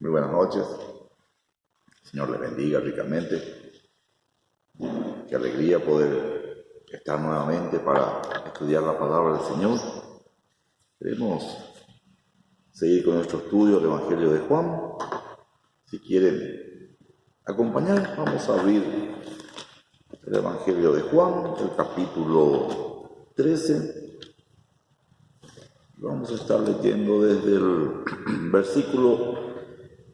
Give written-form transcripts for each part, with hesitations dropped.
Muy buenas noches. El Señor le bendiga ricamente. Qué alegría poder estar nuevamente para estudiar la palabra del Señor. Queremos seguir con nuestro estudio del Evangelio de Juan. Si quieren acompañar, vamos a abrir el Evangelio de Juan, el capítulo 13. Vamos a estar leyendo desde el versículo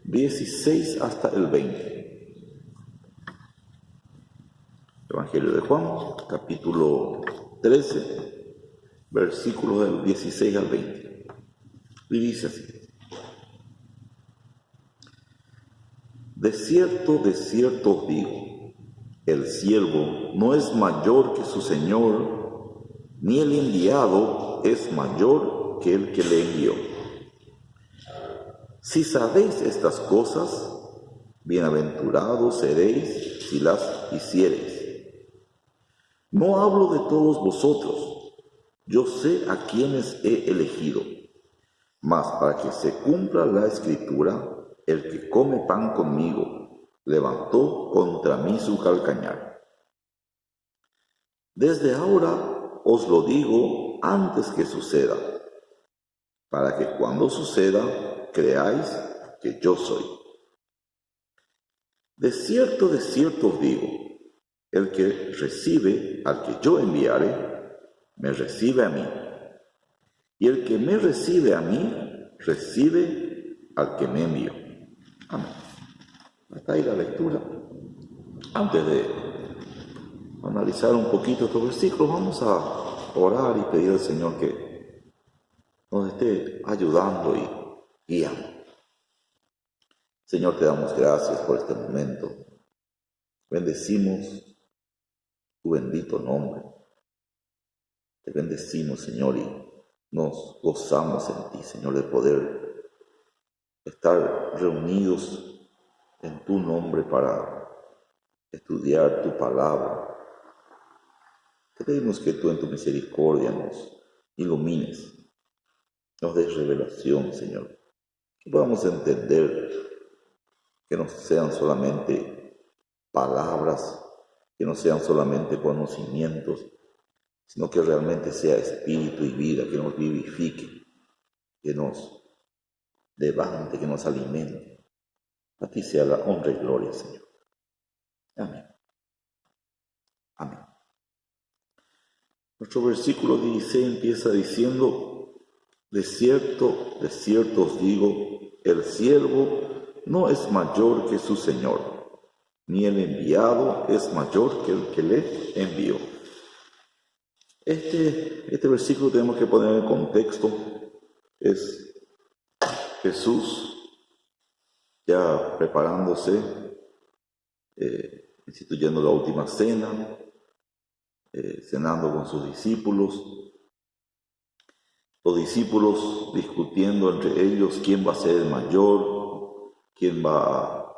16 hasta el 20. Evangelio de Juan, capítulo 13, versículos del 16 al 20. Y dice así: de cierto os digo, el siervo no es mayor que su Señor, ni el enviado es mayor que el que le envió. Si sabéis estas cosas, bienaventurados seréis si las hiciereis. No hablo de todos vosotros, yo sé a quienes he elegido, mas para que se cumpla la Escritura, el que come pan conmigo levantó contra mí su calcañar. Desde ahora os lo digo antes que suceda, para que cuando suceda creáis que yo soy. De cierto os digo, el que recibe al que yo enviare, me recibe a mí, y el que me recibe a mí, recibe al que me envió. Amén. Hasta ahí la lectura. Antes de analizar un poquito estos versículos, vamos a orar y pedir al Señor que nos esté ayudando y guiando. Señor, te damos gracias por este momento. Bendecimos tu bendito nombre. Te bendecimos, Señor, y nos gozamos en ti, Señor, de poder estar reunidos en tu nombre para estudiar tu palabra. Te pedimos que tú en tu misericordia nos ilumines, nos des revelación, Señor, que podamos entender, que no sean solamente palabras, que no sean solamente conocimientos, sino que realmente sea espíritu y vida, que nos vivifique, que nos levante, que nos alimente. A ti sea la honra y gloria, Señor. Amén. Amén. Nuestro versículo 16 empieza diciendo: de cierto os digo, el siervo no es mayor que su Señor, ni el enviado es mayor que el que le envió. Este versículo tenemos que poner en contexto. Es Jesús ya preparándose, instituyendo la última cena, cenando con sus discípulos. Los discípulos discutiendo entre ellos quién va a ser el mayor, quién va a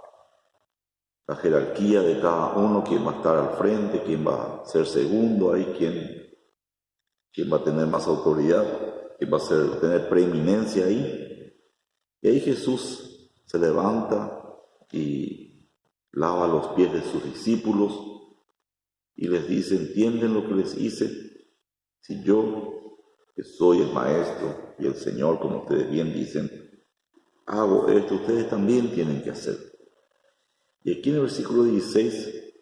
la jerarquía de cada uno, quién va a estar al frente, quién va a ser segundo, ahí quién va a tener más autoridad, quién va a tener preeminencia ahí. Y ahí Jesús se levanta y lava los pies de sus discípulos y les dice: ¿entienden lo que les hice? Si yo, que soy el Maestro y el Señor, como ustedes bien dicen, hago esto, ustedes también tienen que hacer. Y aquí en el versículo 16,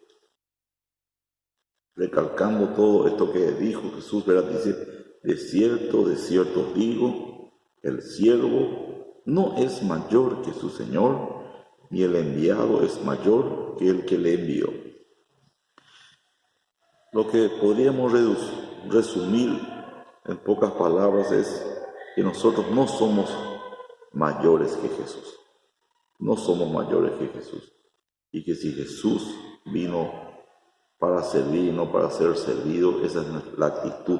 recalcando todo esto que dijo Jesús, ¿verdad? Dice: de cierto os digo, el siervo no es mayor que su Señor, ni el enviado es mayor que el que le envió. Lo que podríamos resumir en pocas palabras es que nosotros no somos mayores que Jesús. No somos mayores que Jesús. Y que si Jesús vino para servir y no para ser servido, esa es la actitud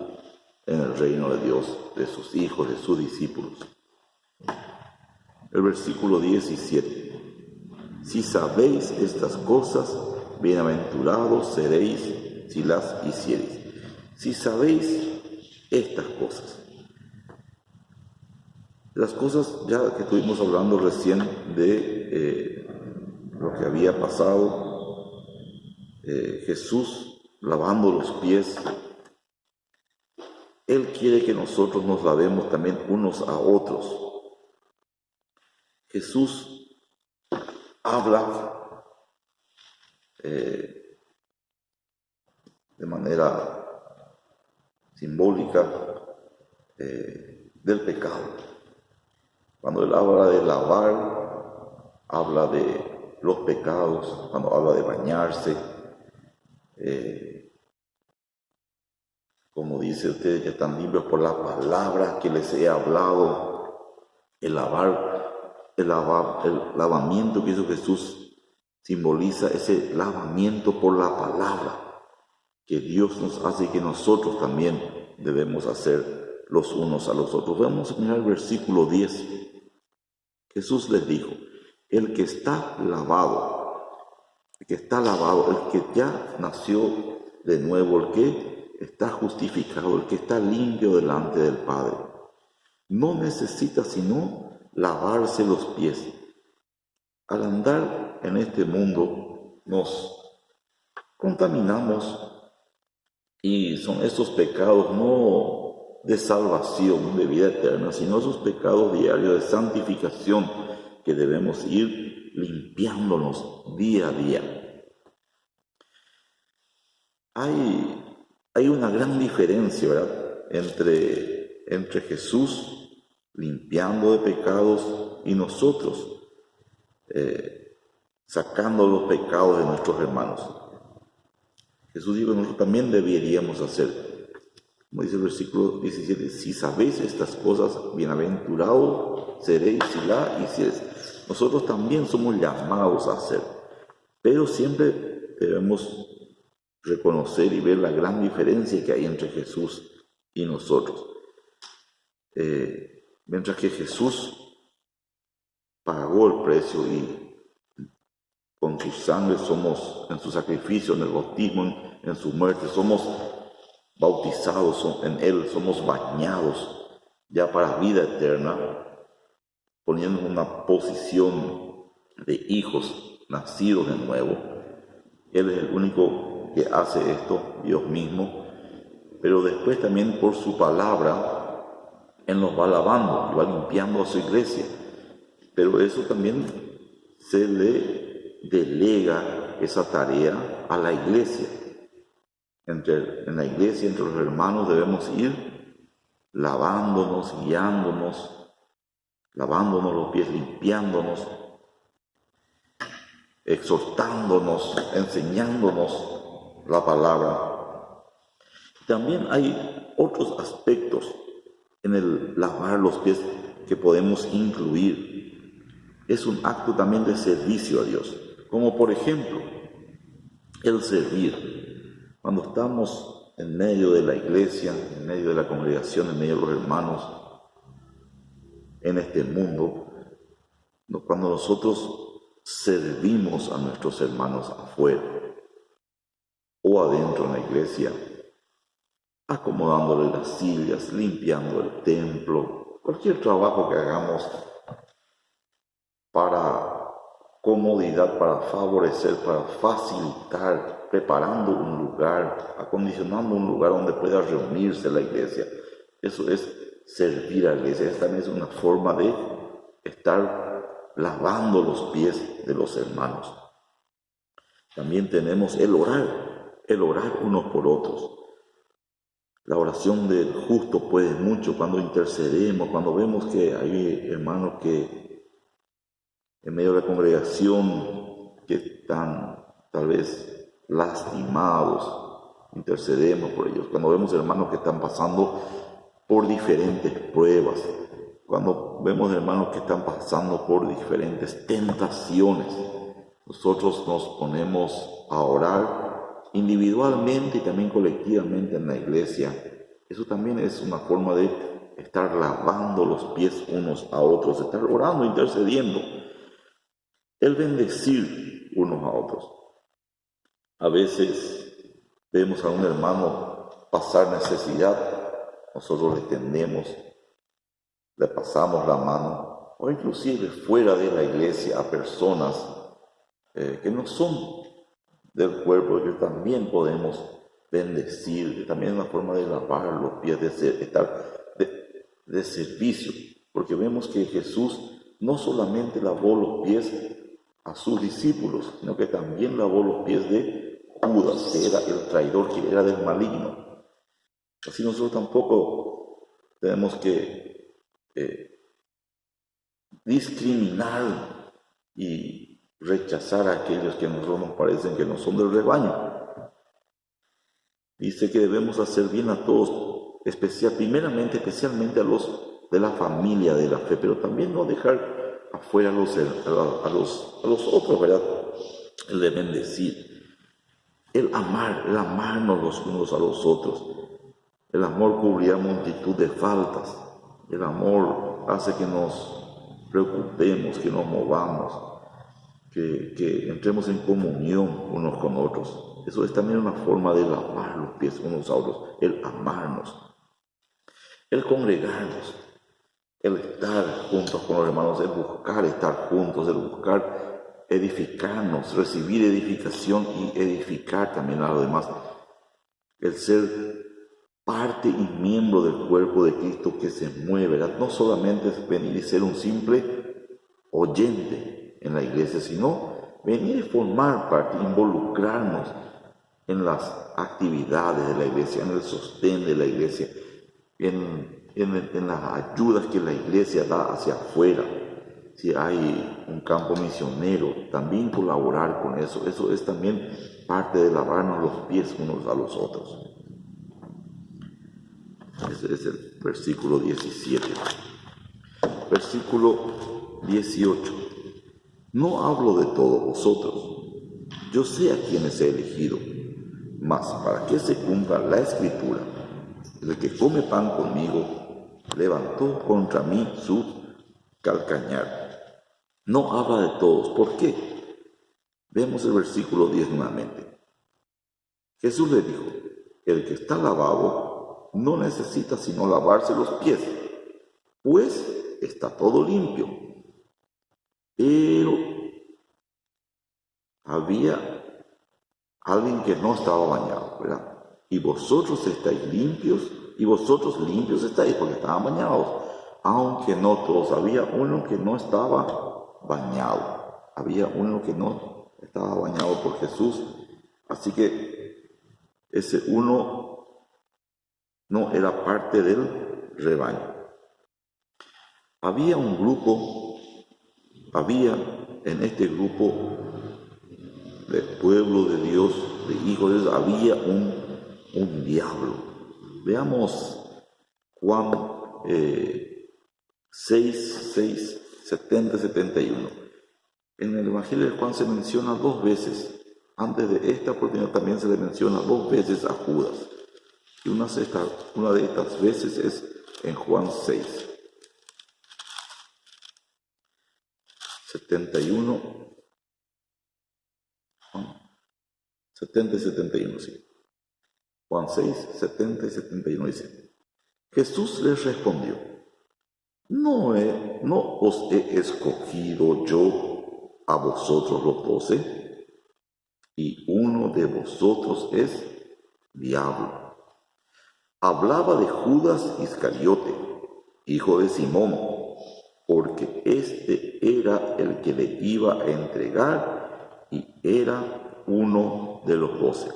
en el reino de Dios, de sus hijos, de sus discípulos. El versículo 17. Si sabéis estas cosas, bienaventurados seréis si las hiciereis. Si sabéis estas cosas. Las cosas ya que estuvimos hablando recién de lo que había pasado, Jesús lavando los pies, Él quiere que nosotros nos lavemos también unos a otros. Jesús habla de manera simbólica del pecado. Cuando Él habla de lavar, habla de los pecados. Cuando habla de bañarse, como dice, ustedes ya están limpios por la palabra que les he hablado. El lavamiento que hizo Jesús simboliza ese lavamiento por la palabra que Dios nos hace y que nosotros también debemos hacer los unos a los otros. Vamos a mirar el versículo 10. Jesús les dijo: el que está lavado, el que ya nació de nuevo, el que está justificado, el que está limpio delante del Padre, no necesita sino lavarse los pies. Al andar en este mundo nos contaminamos, y son esos pecados no de salvación, de vida eterna, sino esos pecados diarios de santificación que debemos ir limpiándonos día a día. Hay una gran diferencia, ¿verdad?, entre Jesús limpiando de pecados y nosotros sacando los pecados de nuestros hermanos. Jesús dijo que nosotros también deberíamos hacer, como dice el versículo 17, si sabéis estas cosas, bienaventurados seréis si las hiciereis. Nosotros también somos llamados a hacer, pero siempre debemos reconocer y ver la gran diferencia que hay entre Jesús y nosotros. Mientras que Jesús pagó el precio y con su sangre somos, en su sacrificio, en el bautismo, en su muerte, somos bautizados en Él, somos bañados ya para vida eterna, poniendo en una posición de hijos nacidos de nuevo. Él es el único que hace esto, Dios mismo, pero después también por su palabra, Él nos va lavando y va limpiando a su iglesia. Pero eso también se le delega esa tarea a la iglesia. En la iglesia, entre los hermanos, debemos ir lavándonos, guiándonos, lavándonos los pies, limpiándonos, exhortándonos, enseñándonos la palabra. También hay otros aspectos en el lavar los pies que podemos incluir. Es un acto también de servicio a Dios, como por ejemplo el servir. Cuando estamos en medio de la iglesia, en medio de la congregación, en medio de los hermanos en este mundo, cuando nosotros servimos a nuestros hermanos afuera o adentro en la iglesia, acomodándole las sillas, limpiando el templo, cualquier trabajo que hagamos para comodidad, para favorecer, para facilitar, preparando un lugar, acondicionando un lugar donde pueda reunirse la iglesia. Eso es servir a la iglesia. Esta también es una forma de estar lavando los pies de los hermanos. También tenemos el orar unos por otros. La oración del justo puede mucho cuando intercedemos, cuando vemos que hay hermanos que en medio de la congregación que están tal vez lastimados, intercedemos por ellos. Cuando vemos hermanos que están pasando por diferentes pruebas, cuando vemos hermanos que están pasando por diferentes tentaciones, nosotros nos ponemos a orar individualmente y también colectivamente en la iglesia. Eso también es una forma de estar lavando los pies unos a otros, estar orando, intercediendo. El bendecir unos a otros. A veces vemos a un hermano pasar necesidad, nosotros le tendemos le pasamos la mano, o inclusive fuera de la iglesia a personas que no son del cuerpo, que también podemos bendecir, también es una forma de lavar los pies, de servicio, porque vemos que Jesús no solamente lavó los pies a sus discípulos, sino que también lavó los pies de Judas, que era el traidor, que era del maligno. Así nosotros tampoco tenemos que discriminar y rechazar a aquellos que a nosotros nos parecen que no son del rebaño. Dice que debemos hacer bien a todos, especialmente a los de la familia de la fe, pero también no dejar afuera a los otros, ¿verdad? El de bendecir, el amarnos los unos a los otros. El amor cubrirá multitud de faltas. El amor hace que nos preocupemos, que nos movamos, que entremos en comunión unos con otros. Eso es también una forma de lavar los pies unos a otros, el amarnos, el congregarnos, el estar juntos con los hermanos, el buscar estar juntos, el buscar edificarnos, recibir edificación y edificar también a los demás, el ser parte y miembro del cuerpo de Cristo que se mueve, ¿verdad? No solamente es venir y ser un simple oyente en la iglesia, sino venir y formar parte, involucrarnos en las actividades de la iglesia, en el sostén de la iglesia, en las ayudas que la iglesia da hacia afuera. Si hay un campo misionero, también colaborar con eso. Eso es también parte de lavarnos los pies unos a los otros. Ese es el versículo 17. Versículo 18. No hablo de todos vosotros. Yo sé a quienes he elegido. Mas para que se cumpla la escritura, el que come pan conmigo levantó contra mí su calcañar. No habla de todos. ¿Por qué? Vemos el versículo 10 nuevamente. Jesús le dijo, el que está lavado no necesita sino lavarse los pies, pues está todo limpio. Pero había alguien que no estaba bañado, ¿verdad? Y vosotros estáis limpios, y vosotros limpios estáis, porque estaban bañados, aunque no todos. Había uno que no estaba bañado, había uno que no estaba bañado por Jesús, así que ese uno no era parte del rebaño. Había en este grupo del pueblo de Dios, de hijos de Dios, había un diablo. Veamos Juan 6, 70, 71. En el Evangelio de Juan se menciona dos veces. Antes de esta oportunidad también se le menciona dos veces a Judas. Y una de estas veces es en Juan 6, 71. 70 y 71, sí. Juan 6, 70 y 71 dice, Jesús les respondió, no os he escogido yo a vosotros los 12, y uno de vosotros es diablo. Hablaba de Judas Iscariote, hijo de Simón, porque este era el que le iba a entregar y era uno de los 12.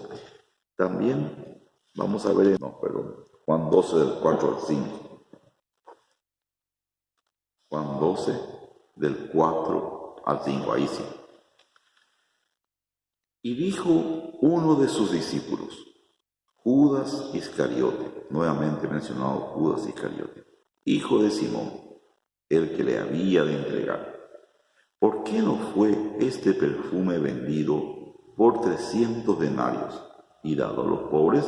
También vamos a ver, Juan 12 del 4 al 5. Juan 12 del 4 al 5, ahí sí. Y dijo uno de sus discípulos, Judas Iscariote, nuevamente mencionado Judas Iscariote, hijo de Simón, el que le había de entregar. ¿Por qué no fue este perfume vendido por 300 denarios y dado a los pobres?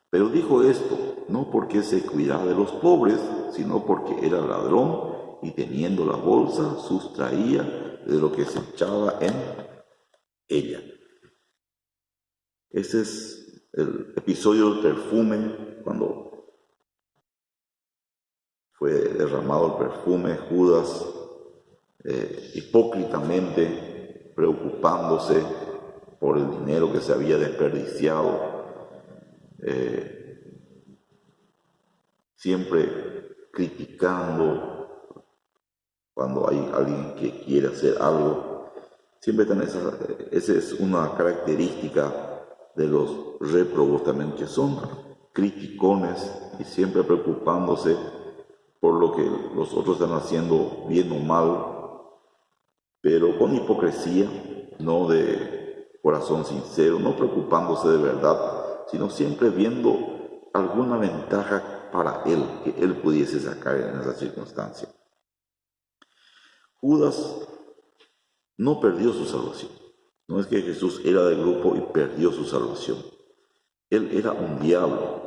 Pero dijo esto no porque se cuidaba de los pobres, sino porque era ladrón y teniendo la bolsa sustraía de lo que se echaba en ella. Ese es el episodio del perfume cuando fue derramado el perfume. Judas, hipócritamente, preocupándose por el dinero que se había desperdiciado, siempre criticando cuando hay alguien que quiere hacer algo. Siempre están esa es una característica de los réprobos también, que son criticones y siempre preocupándose por lo que los otros están haciendo bien o mal, pero con hipocresía, no de corazón sincero, no preocupándose de verdad, sino siempre viendo alguna ventaja para él, que él pudiese sacar en esa circunstancia. Judas no perdió su salvación. No es que Jesús era del grupo y perdió su salvación. Él era un diablo.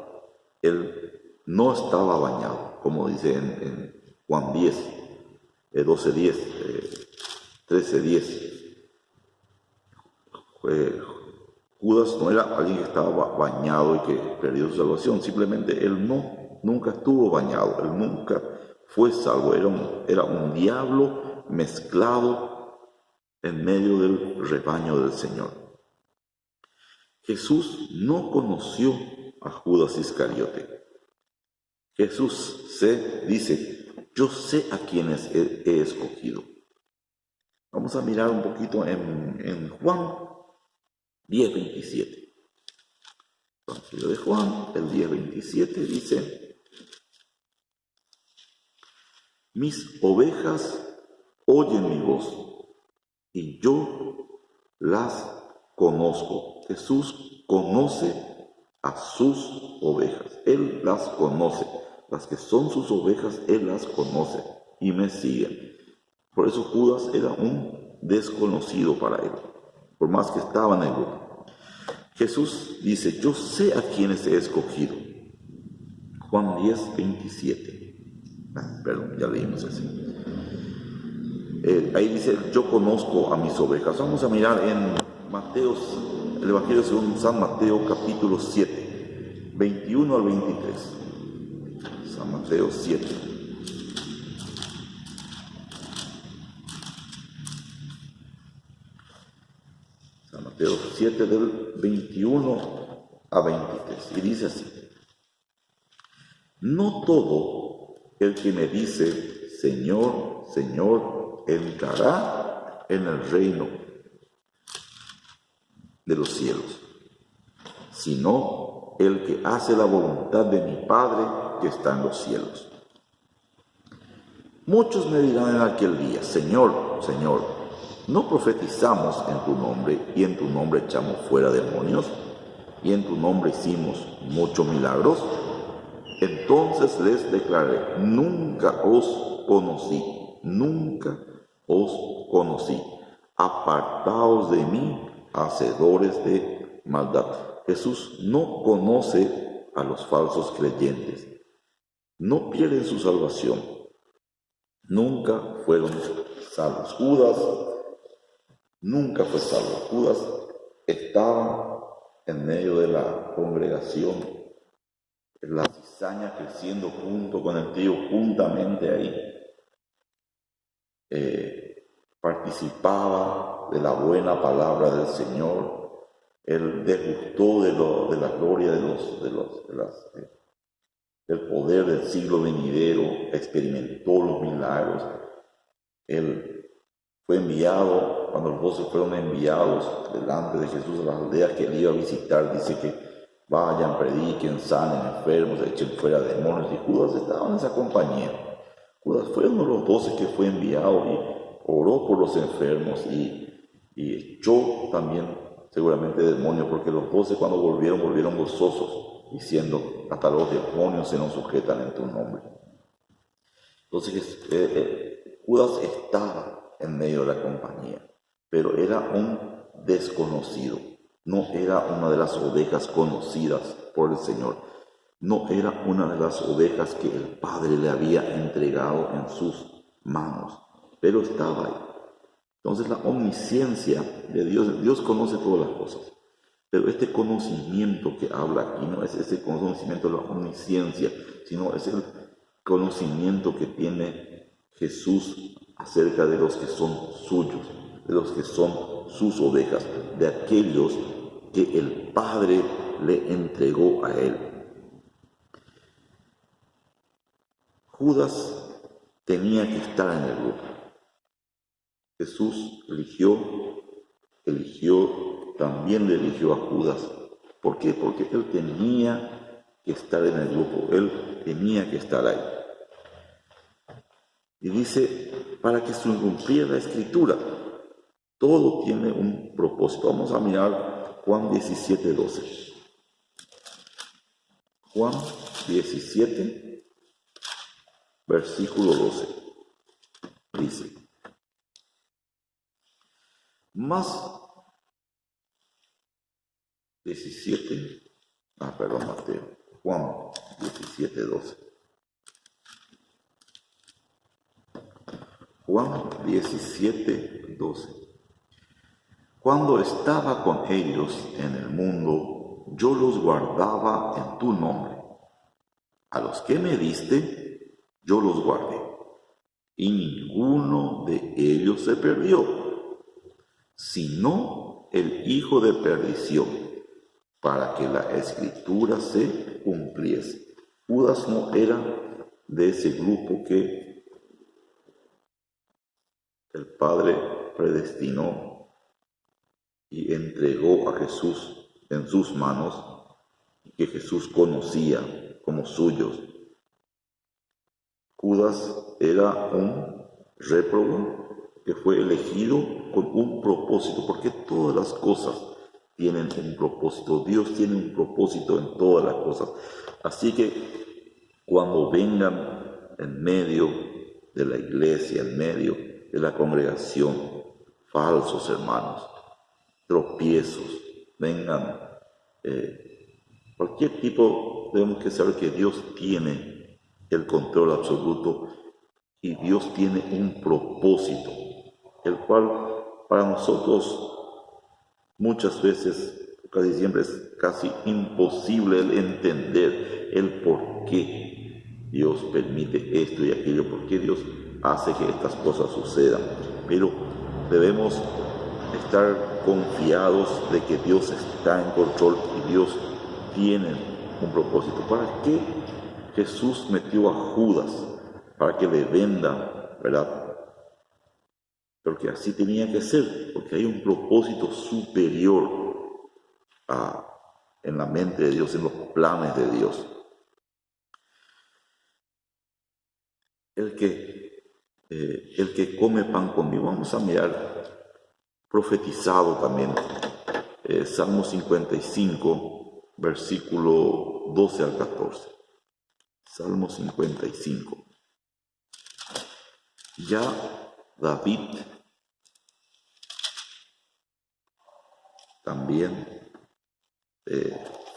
Él no estaba bañado, como dice en Juan 10, 12:10, 13:10. Judas no era alguien que estaba bañado y que perdió su salvación. Simplemente él nunca estuvo bañado. Él nunca fue salvo. Era un diablo mezclado en medio del rebaño del Señor. Jesús no conoció a Judas Iscariote. Jesús dice, yo sé a quienes he escogido. Vamos a mirar un poquito en Juan 10:27. Evangelio de Juan, el 10:27 dice, mis ovejas oyen mi voz y yo las conozco. Jesús conoce a sus ovejas. Él las conoce. Las que son sus ovejas, Él las conoce y me siguen. Por eso Judas era un desconocido para Él, por más que estaba en el grupo. Jesús dice, yo sé a quienes he escogido. Juan 10:27. Perdón, ya leímos así. Ahí dice, yo conozco a mis ovejas. Vamos a mirar en Mateo, el Evangelio según San Mateo, capítulo 7, 21 al 23. San Mateo 7. San Mateo 7 del 21 a 23. Y dice así, no todo el que me dice, Señor, Señor, entrará en el reino de los cielos, sino el que hace la voluntad de mi Padre que está en los cielos. Muchos me dirán en aquel día, Señor, Señor, ¿no profetizamos en tu nombre y en tu nombre echamos fuera demonios y en tu nombre hicimos muchos milagros? Entonces les declaré, nunca os conocí, nunca os conocí. Apartaos de mí, hacedores de maldad. Jesús no conoce a los falsos creyentes. No pierden su salvación. Nunca fueron salvos. Judas nunca fue salvo. Judas estaba en medio de la congregación, la cizaña creciendo junto con el trigo, juntamente ahí. Participaba de la buena palabra del Señor. Él desgustó de la gloria del poder del siglo venidero, experimentó los milagros. Él fue enviado, cuando los 12 fueron enviados delante de Jesús a las aldeas que él iba a visitar, dice que vayan, prediquen, sanen enfermos, echen fuera demonios, y Judas estaba en esa compañía. Judas fue uno de los 12 que fue enviado y oró por los enfermos y echó también seguramente demonios, porque los 12 cuando volvieron gozosos, diciendo, hasta los demonios se nos sujetan en tu nombre. Entonces Judas estaba en medio de la compañía, pero era un desconocido, no era una de las ovejas conocidas por el Señor, no era una de las ovejas que el Padre le había entregado en sus manos, pero estaba ahí. Entonces la omnisciencia de Dios conoce todas las cosas, pero este conocimiento que habla aquí no es ese conocimiento de la omnisciencia, sino es conocimiento que tiene Jesús acerca de los que son suyos, de los que son sus ovejas, de aquellos que el Padre le entregó a él. Judas tenía que estar en el grupo. Jesús también le eligió a Judas. ¿Por qué? Porque él tenía que estar en el grupo, él tenía que estar ahí. Y dice, para que se cumpliera la Escritura, todo tiene un propósito. Vamos a mirar Juan 17:12. Juan 17, versículo 12. Dice, más 17, Mateo, Juan 17:12. Juan 17:12. Cuando estaba con ellos en el mundo, yo los guardaba en tu nombre. A los que me diste, yo los guardé, y ninguno de ellos se perdió, sino el hijo de perdición, para que la Escritura se cumpliese. Judas no era de ese grupo que el Padre predestinó y entregó a Jesús en sus manos, y que Jesús conocía como suyos. Judas era un réprobo que fue elegido con un propósito, porque todas las cosas tienen un propósito. Dios tiene un propósito en todas las cosas. Así que cuando vengan en medio de la iglesia, en medio de la congregación, falsos hermanos, tropiezos, vengan, cualquier tipo, tenemos que saber que Dios tiene el control absoluto y Dios tiene un propósito, el cual para nosotros muchas veces, casi siempre, es casi imposible el entender el por qué Dios permite esto y aquello, por qué Dios hace que estas cosas sucedan. Pero debemos estar confiados de que Dios está en control y Dios tiene un propósito. ¿Para qué Jesús metió a Judas? Para que le venda, ¿verdad? Porque así tenía que ser, porque hay un propósito superior en la mente de Dios, en los planes de Dios. El que come pan conmigo, vamos a mirar profetizado también, Salmo 55, versículo 12 al 14. Salmo 55. Ya David también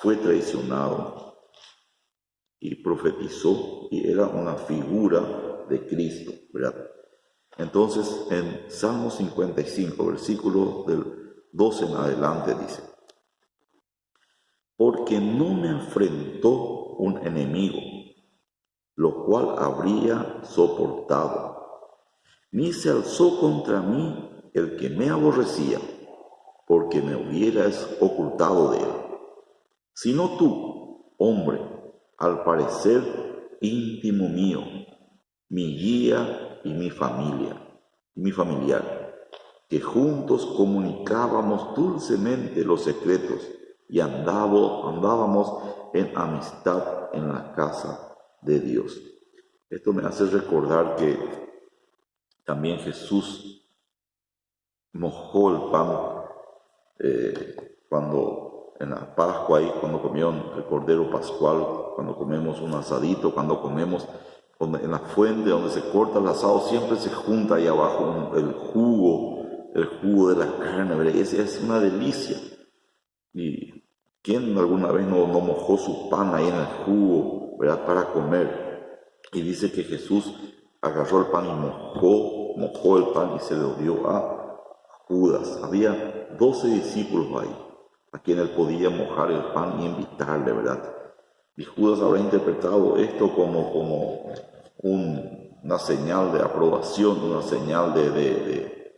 fue traicionado y profetizó y era una figura de Cristo, ¿verdad? Entonces, en Salmo 55, versículo del 12 en adelante dice, porque no me enfrentó un enemigo, lo cual habría soportado, ni se alzó contra mí el que me aborrecía, porque me hubieras ocultado de él, sino tú, hombre, al parecer íntimo mío, mi guía y mi familiar, que juntos comunicábamos dulcemente los secretos y andábamos en amistad en la casa de Dios. Esto me hace recordar que también Jesús mojó el pan cuando en la Pascua, ahí cuando comieron el Cordero Pascual, cuando comemos un asadito, cuando comemos en la fuente donde se corta el asado, siempre se junta ahí abajo el jugo de la carne, ¿verdad? Es una delicia. ¿Y quién alguna vez no mojó su pan ahí en el jugo, ¿verdad? Para comer. Y dice que Jesús agarró el pan y mojó el pan y se lo dio a Judas. Había 12 discípulos ahí, a quien él podía mojar el pan y invitarle, ¿verdad? Y Judas habrá interpretado esto como una señal de aprobación, una señal de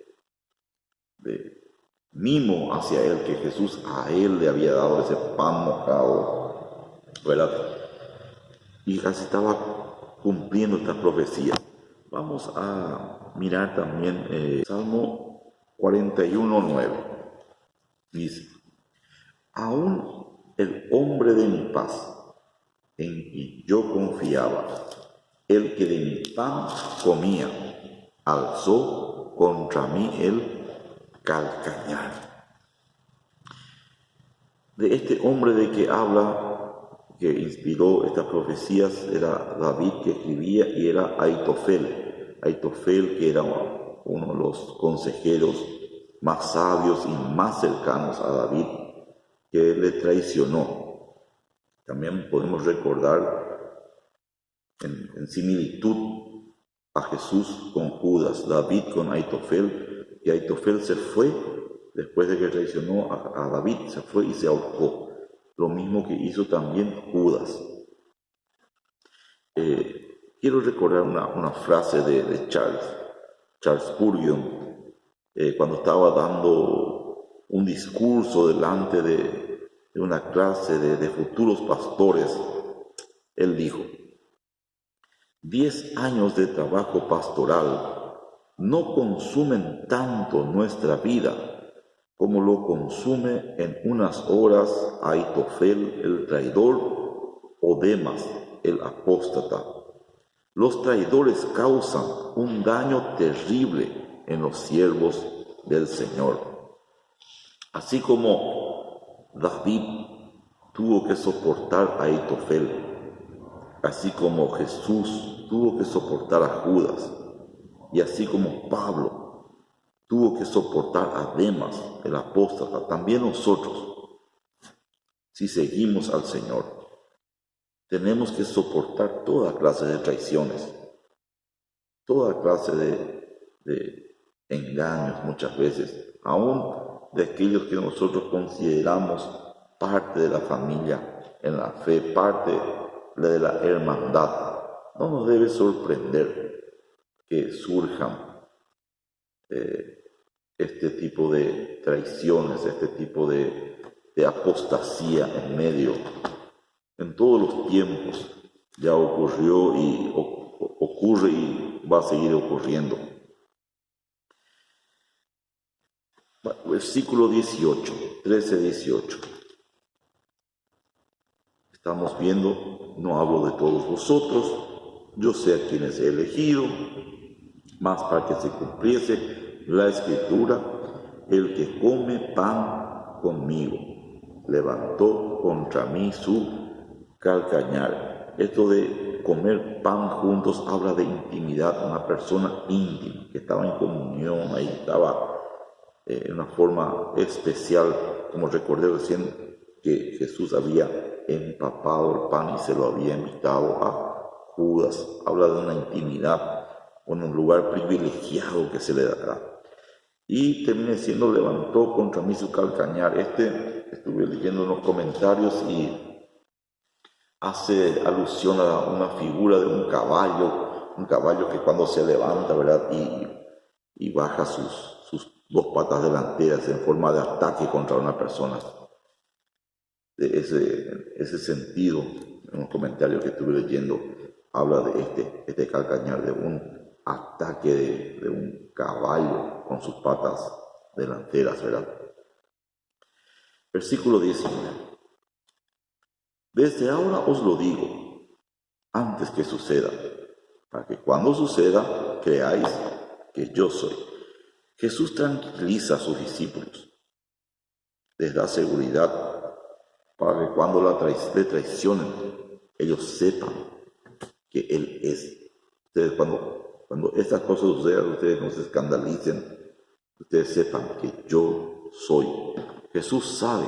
mimo hacia él, que Jesús a él le había dado ese pan mojado, ¿verdad? Y casi estaba cumpliendo estas profecías. Vamos a mirar también Salmo 41:9. Dice: aún el hombre de mi paz, en quien yo confiaba, el que de mi pan comía, alzó contra mí el calcañar. De este hombre de que habla, que inspiró estas profecías, era David, que escribía, y era Aitofel. Aitofel, que era uno de los consejeros más sabios y más cercanos a David, que le traicionó. También podemos recordar en similitud a Jesús con Judas, David con Aitofel, y Aitofel se fue después de que traicionó a David, se fue y se ahorcó. Lo mismo que hizo también Judas. Quiero recordar una frase de Charles Spurgeon, cuando estaba dando un discurso delante de una clase de futuros pastores. Él dijo: 10 años de trabajo pastoral no consumen tanto nuestra vida como lo consume en unas horas Aitofel el traidor o Demas el apóstata. Los traidores causan un daño terrible en los siervos del Señor. Así como David tuvo que soportar a Aitofel, así como Jesús tuvo que soportar a Judas, y así como Pablo tuvo que soportar a Demas, el apóstata, también nosotros, si seguimos al Señor, tenemos que soportar toda clase de traiciones, toda clase de engaños muchas veces, aún de aquellos que nosotros consideramos parte de la familia en la fe, parte de la hermandad. No nos debe sorprender que surjan este tipo de traiciones, este tipo de apostasía en medio. En todos los tiempos ya ocurrió y ocurre y va a seguir ocurriendo. Versículo 18, 13-18. Estamos viendo: no hablo de todos vosotros, yo sé a quienes he elegido, mas para que se cumpliese la escritura: el que come pan conmigo levantó contra mí su calcañar. Esto de comer pan juntos habla de intimidad, una persona íntima que estaba en comunión, ahí estaba en una forma especial, como recordé recién que Jesús había empapado el pan y se lo había invitado a Judas. Habla de una intimidad, en un lugar privilegiado que se le dará. Y termina diciendo: levantó contra mí su calcañar. Estuve leyendo unos comentarios y hace alusión a una figura de un caballo que cuando se levanta, ¿verdad? Y baja sus dos patas delanteras en forma de ataque contra una persona. De ese sentido, en un comentario que estuve leyendo, habla de este calcañar, de un ataque de un caballo con sus patas delanteras, ¿verdad? Versículo 19. Desde ahora os lo digo, antes que suceda, para que cuando suceda creáis que yo soy. Jesús tranquiliza a sus discípulos, les da seguridad para que cuando le traicionen, ellos sepan que Él es. Ustedes cuando estas cosas sucedan, ustedes no se escandalicen, ustedes sepan que yo soy. Jesús sabe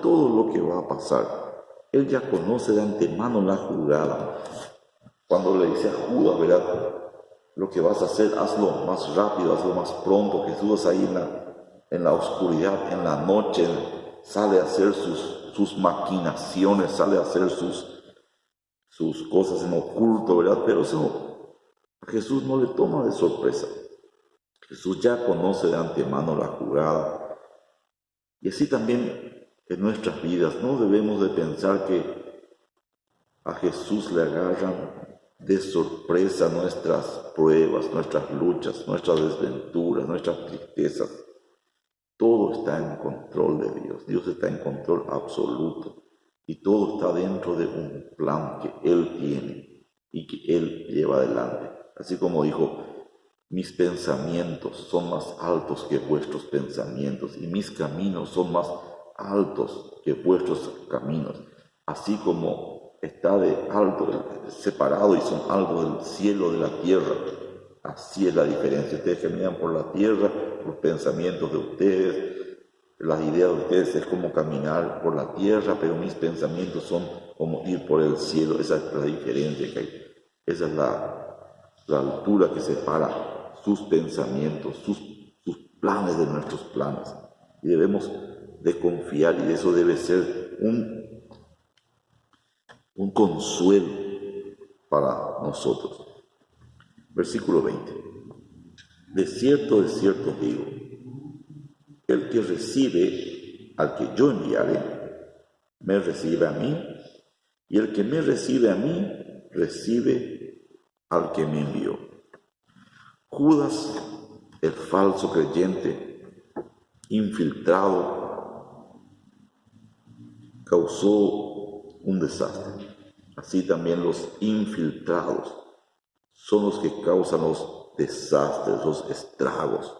todo lo que va a pasar. Él ya conoce de antemano la jugada. Cuando le dice a Judas, ¿verdad? Lo que vas a hacer, hazlo más rápido, hazlo más pronto. Jesús ahí en la oscuridad, en la noche, sale a hacer sus maquinaciones, sale a hacer sus cosas en oculto, ¿verdad? Pero eso a Jesús no le toma de sorpresa. Jesús ya conoce de antemano la jugada. Y así también en nuestras vidas no debemos de pensar que a Jesús le agarran de sorpresa nuestras pruebas, nuestras luchas, nuestras desventuras, nuestras tristezas. Todo está en control de Dios. Dios está en control absoluto. Y todo está dentro de un plan que Él tiene y que Él lleva adelante. Así como dijo, mis pensamientos son más altos que vuestros pensamientos y mis caminos son más altos que vuestros caminos. Así como está de alto, separado y son algo del cielo de la tierra. Así es la diferencia. Ustedes caminan por la tierra, los pensamientos de ustedes, las ideas de ustedes es como caminar por la tierra, pero mis pensamientos son como ir por el cielo. Esa es la diferencia que hay. Esa es la altura que separa sus pensamientos, sus planes de nuestros planes. Y debemos de confiar, y eso debe ser un consuelo para nosotros. Versículo 20. De cierto os digo, el que recibe al que yo enviaré, me recibe a mí, y el que me recibe a mí, recibe al que me envió. Judas, el falso creyente, infiltrado, causó un desastre. Así también los infiltrados son los que causan los desastres, los estragos,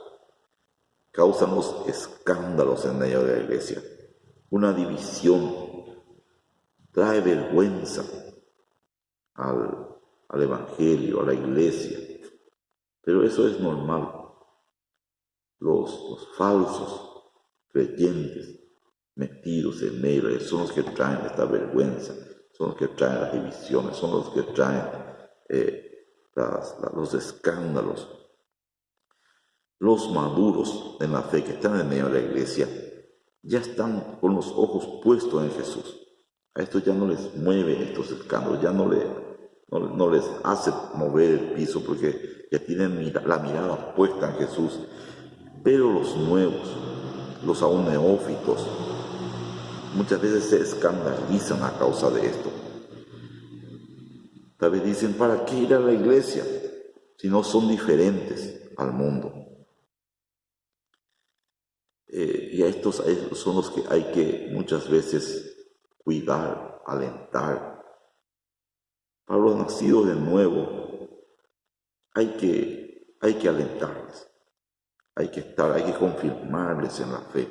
causan los escándalos en medio de la iglesia. Una división trae vergüenza al evangelio, a la iglesia, pero eso es normal. Los falsos creyentes metidos en medio son los que traen esta vergüenza, son los que traen las divisiones, son los que traen los escándalos. Los maduros en la fe que están en medio de la iglesia ya están con los ojos puestos en Jesús. A estos ya no les mueve estos escándalos, ya no les hace mover el piso porque ya tienen la mirada puesta en Jesús. Pero los nuevos, los aún neófitos, muchas veces se escandalizan a causa de esto. Tal vez dicen, ¿para qué ir a la iglesia si no son diferentes al mundo? Y a estos son los que hay que muchas veces cuidar, alentar. Para los nacidos de nuevo, hay que alentarles, hay que confirmarles en la fe.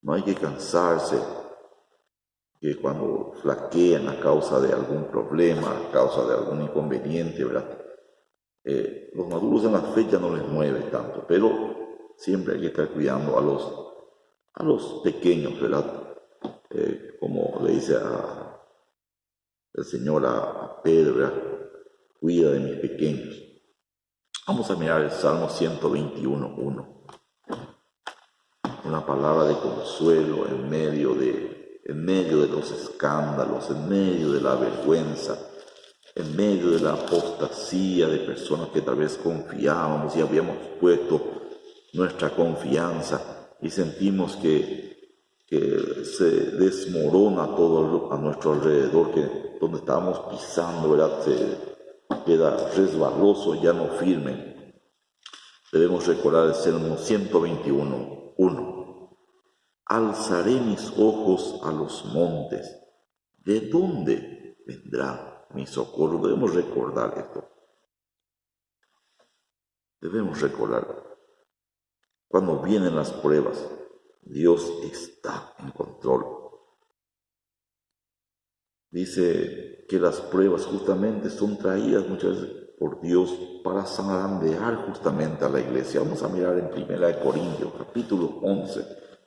No hay que cansarse que cuando flaquean a causa de algún problema, a causa de algún inconveniente, ¿verdad? Los maduros en la fe ya no les mueve tanto, pero siempre hay que estar cuidando a los pequeños, ¿verdad? Como le dice el Señor a Pedro, ¿verdad? Cuida de mis pequeños. Vamos a mirar el Salmo 121:1. Una palabra de consuelo en medio de los escándalos, en medio de la vergüenza, en medio de la apostasía de personas que tal vez confiábamos y habíamos puesto nuestra confianza y sentimos que se desmorona todo a nuestro alrededor, que donde estábamos pisando, ¿verdad? Se queda resbaloso, ya no firme. Debemos recordar el Salmo 121:1. Alzaré mis ojos a los montes. ¿De dónde vendrá mi socorro? Debemos recordar esto. Debemos recordar. Cuando vienen las pruebas, Dios está en control. Dice que las pruebas justamente son traídas muchas veces por Dios para zarandear justamente a la iglesia. Vamos a mirar en 1 Corintios, capítulo 11,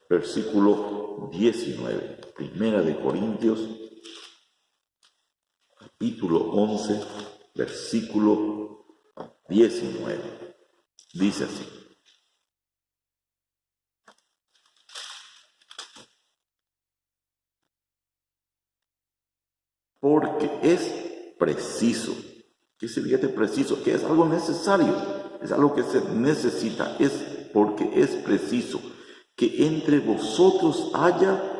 versículo 19. 1 Corintios, capítulo 11, versículo 19. Dice así. Porque es preciso. ¿Qué sería este preciso? Que es algo necesario, es algo que se necesita, es porque es preciso que entre vosotros haya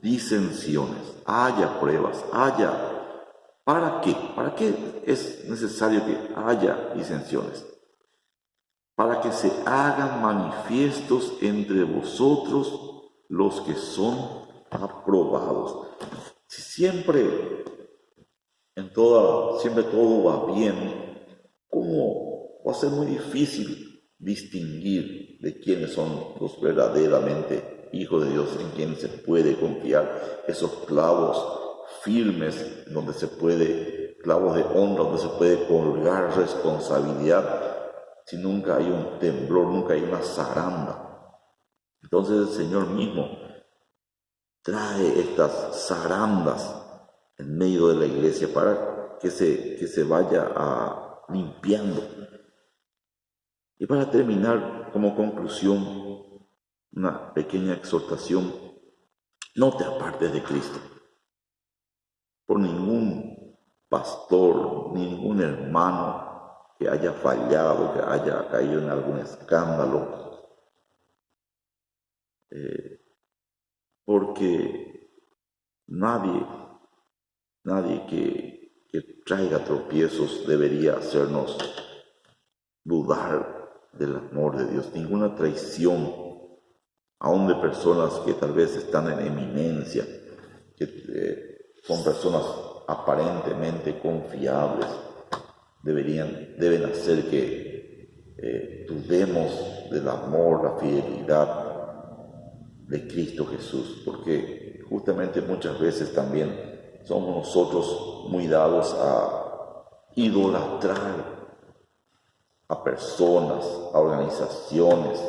disensiones, haya pruebas, haya... ¿Para qué? ¿Para qué es necesario que haya disensiones? Para que se hagan manifiestos entre vosotros los que son aprobados. Si siempre todo va bien, ¿cómo va a ser muy difícil distinguir de quiénes son los verdaderamente hijos de Dios, en quienes se puede confiar, esos clavos firmes clavos de honra, donde se puede colgar responsabilidad, si nunca hay un temblor, nunca hay una zaranda? Entonces el Señor mismo trae estas zarandas en medio de la iglesia para que se vaya limpiando. Y para terminar, como conclusión, una pequeña exhortación: no te apartes de Cristo por ningún pastor, ningún hermano que haya fallado, que haya caído en algún escándalo, porque nadie que traiga tropiezos debería hacernos dudar del amor de Dios. Ninguna traición, aún de personas que tal vez están en eminencia, que son personas aparentemente confiables, deben hacer que dudemos del amor, la fidelidad de Cristo Jesús, porque justamente muchas veces también somos nosotros muy dados a idolatrar a personas, a organizaciones,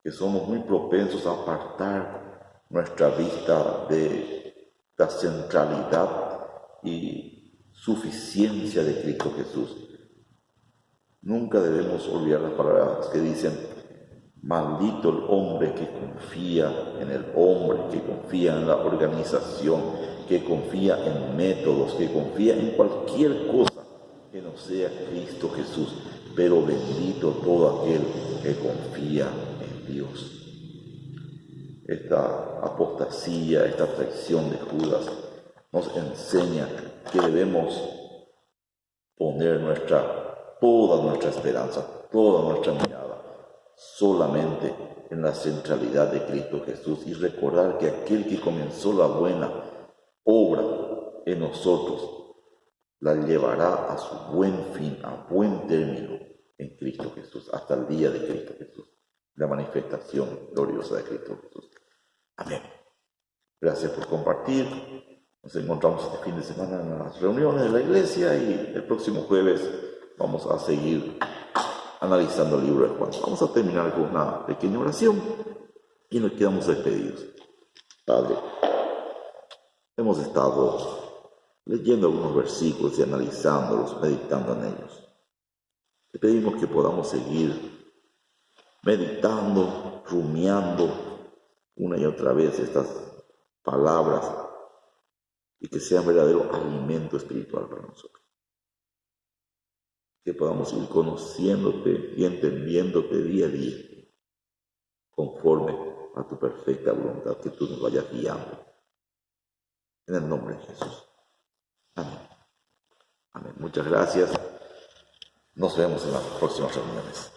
que somos muy propensos a apartar nuestra vista de la centralidad y suficiencia de Cristo Jesús. Nunca debemos olvidar las palabras que dicen: maldito el hombre que confía en el hombre, que confía en la organización, que confía en métodos, que confía en cualquier cosa que no sea Cristo Jesús. Pero bendito todo aquel que confía en Dios. Esta apostasía, esta traición de Judas nos enseña que debemos poner toda nuestra esperanza, toda nuestra mirada solamente en la centralidad de Cristo Jesús, y recordar que aquel que comenzó la buena obra en nosotros la llevará a su buen fin, a buen término en Cristo Jesús, hasta el día de Cristo Jesús, la manifestación gloriosa de Cristo Jesús. Amén. Gracias por compartir. Nos encontramos este fin de semana en las reuniones de la iglesia, y el próximo jueves vamos a seguir analizando el libro de Juan. Vamos a terminar con una pequeña oración y nos quedamos despedidos. Padre, hemos estado leyendo algunos versículos y analizándolos, meditando en ellos. Te pedimos que podamos seguir meditando, rumiando una y otra vez estas palabras, y que sean verdadero alimento espiritual para nosotros. Que podamos ir conociéndote y entendiéndote día a día, conforme a tu perfecta voluntad, que tú nos vayas guiando. En el nombre de Jesús. Amén. Amén. Muchas gracias. Nos vemos en las próximas reuniones.